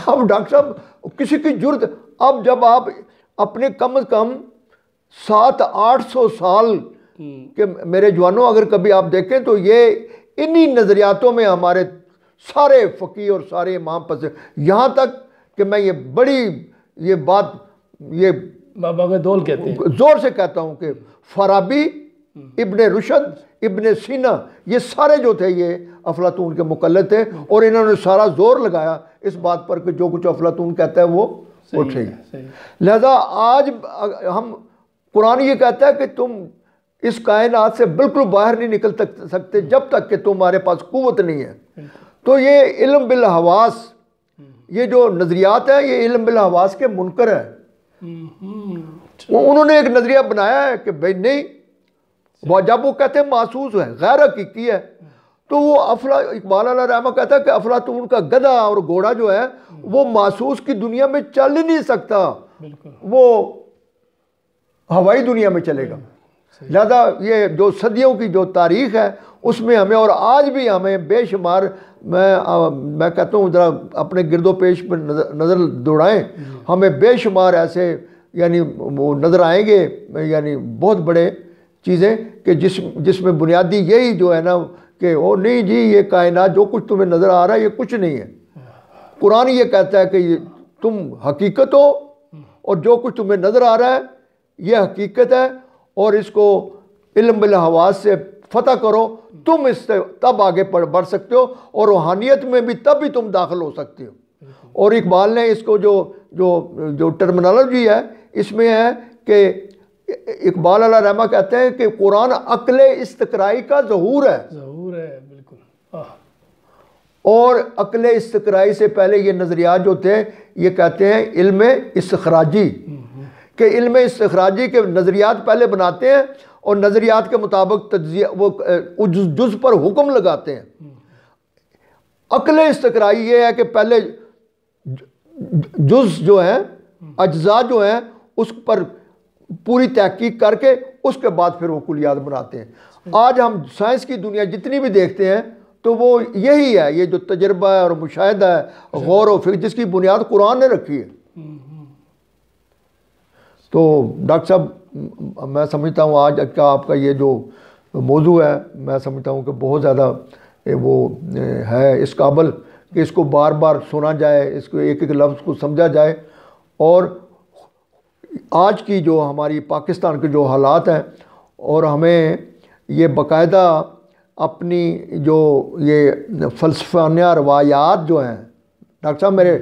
اب ڈاکٹر صاحب کسی کی جرت، اب جب آپ اپنے کم از کم 700-800 سال کہ میرے جوانوں اگر کبھی آپ دیکھیں تو یہ انہی نظریاتوں میں ہمارے سارے فقیہ اور سارے امام پسے، یہاں تک کہ میں یہ بڑی یہ بات یہ بابا کے دول کہتے ہیں، زور سے کہتا ہوں کہ فارابی، ابن رشد، ابن سینا، یہ سارے جو تھے یہ افلاطون کے مقلد تھے، اور انہوں نے سارا زور لگایا اس بات پر کہ جو کچھ افلاطون کہتا ہے وہ صحیح ہے۔ لہذا آج ہم قرآن یہ کہتا ہے کہ تم اس کائنات سے بالکل باہر نہیں نکل سکتے جب تک کہ تمہارے پاس قوت نہیں ہے۔ تو یہ علم بالحواس، یہ جو نظریات ہیں یہ علم بالحواس کے منکر ہیں۔ انہوں نے ایک نظریہ بنایا ہے کہ بھئی نہیں، جب وہ کہتے ہیں محسوس ہے، غیر حقیقی ہے، تو وہ اقبال علیہ رحمہ کہتا ہے کہ افلاطون کا گدھا اور گھوڑا جو ہے وہ محسوس کی دنیا میں چل ہی نہیں سکتا، وہ ہوائی دنیا میں چلے گا۔ لہذا یہ جو صدیوں کی جو تاریخ ہے اس میں ہمیں، اور آج بھی ہمیں بے شمار، میں کہتا ہوں ذرا اپنے گرد و پیش پر نظر دوڑائیں، ہمیں بے شمار ایسے یعنی وہ نظر آئیں گے، یعنی بہت بڑے چیزیں کہ جس میں بنیادی یہی جو ہے نا کہ وہ نہیں جی یہ کائنات جو کچھ تمہیں نظر آ رہا ہے یہ کچھ نہیں ہے۔ قرآن یہ کہتا ہے کہ تم حقیقت ہو اور جو کچھ تمہیں نظر آ رہا ہے یہ حقیقت ہے، اور اس کو علم بالحواس سے فتح کرو، تم اس سے تب آگے بڑھ سکتے ہو، اور روحانیت میں بھی تب بھی تم داخل ہو سکتے ہو۔ اور اقبال نے اس کو جو ٹرمنالوجی ہے اس میں ہے کہ اقبال علیہ رحمہ کہتے ہیں کہ قرآن عقل استقرائی کا ظہور ہے، ظہور ہے، بالکل۔ اور عقل استقرائی سے پہلے یہ نظریات جو تھے یہ کہتے ہیں علم استخراجی، کہ علم استخراجی کے نظریات پہلے بناتے ہیں اور نظریات کے مطابق تجزیہ وہ جز پر حکم لگاتے ہیں۔ عقل استقرائی یہ ہے کہ پہلے جز جو ہے، اجزاء جو ہیں اس پر پوری تحقیق کر کے اس کے بعد پھر وہ کلیات بناتے ہیں۔ آج ہم سائنس کی دنیا جتنی بھی دیکھتے ہیں تو وہ یہی ہے، یہ جو تجربہ ہے اور مشاہدہ ہے، غور و فکر، جس کی بنیاد قرآن نے رکھی ہے۔ تو ڈاکٹر صاحب میں سمجھتا ہوں آج کا آپ کا یہ جو موضوع ہے میں سمجھتا ہوں کہ بہت زیادہ وہ ہے اس قابل کہ اس کو بار بار سنا جائے، اس کو ایک ایک لفظ کو سمجھا جائے، اور آج کی جو ہماری پاکستان کے جو حالات ہیں، اور ہمیں یہ باقاعدہ اپنی جو یہ فلسفیانہ روایات جو ہیں، ڈاکٹر صاحب میرے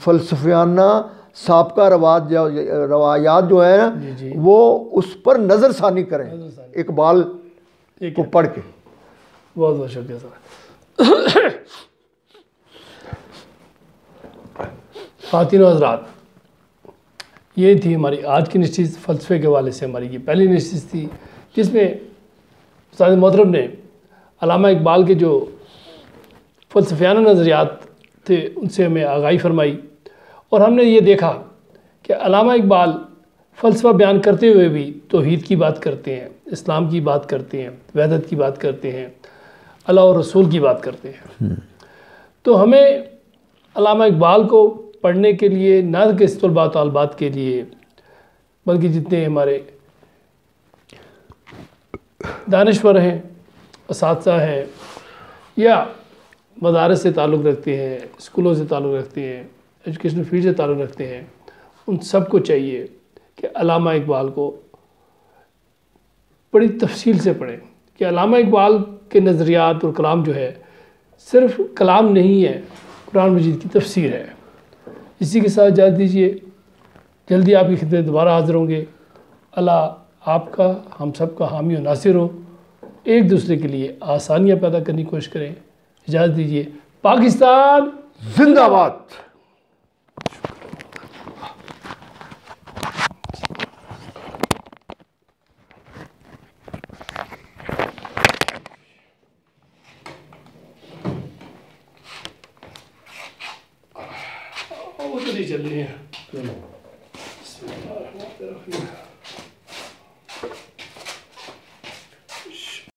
فلسفیانہ سابقہ روایات جو ہیں وہ اس پر نظر ثانی کریں اقبال کو پڑھ کے۔ بہت بہت شکریہ سر۔ خواتین و حضرات، یہ تھی ہماری آج کی نشست، فلسفے کے حوالے سے ہماری یہ پہلی نشست تھی جس میں استاد محترم نے علامہ اقبال کے جو فلسفیانہ نظریات تھے ان سے ہمیں آگاہی فرمائی، اور ہم نے یہ دیکھا کہ علامہ اقبال فلسفہ بیان کرتے ہوئے بھی توحید کی بات کرتے ہیں، اسلام کی بات کرتے ہیں، وحدت کی بات کرتے ہیں، اللہ اور رسول کی بات کرتے ہیں۔ تو ہمیں علامہ اقبال کو پڑھنے کے لیے نہ کہ طلباء طالبات کے لیے بلکہ جتنے ہمارے دانشور ہیں، اساتذہ ہیں، یا مدارس سے تعلق رکھتے ہیں، اسکولوں سے تعلق رکھتے ہیں، ایجوکیشنل فیلڈ سے تعلق رکھتے ہیں، ان سب کو چاہیے کہ علامہ اقبال کو بڑی تفصیل سے پڑھیں، کہ علامہ اقبال کے نظریات اور کلام جو ہے صرف کلام نہیں ہے، قرآن مجید کی تفسیر ہے۔ اسی کے ساتھ اجازت دیجیے، جلدی آپ کی خدمت دوبارہ حاضر ہوں گے۔ اللہ آپ کا، ہم سب کا حامی و ناصر ہو، ایک دوسرے کے لیے آسانیاں پیدا کرنے کی کوشش کریں۔ اجازت دیجیے۔ پاکستان زندہ باد۔ وہ تو نہیں چل رہی ہیں۔ بسم اللہ الرحمن الرحیم۔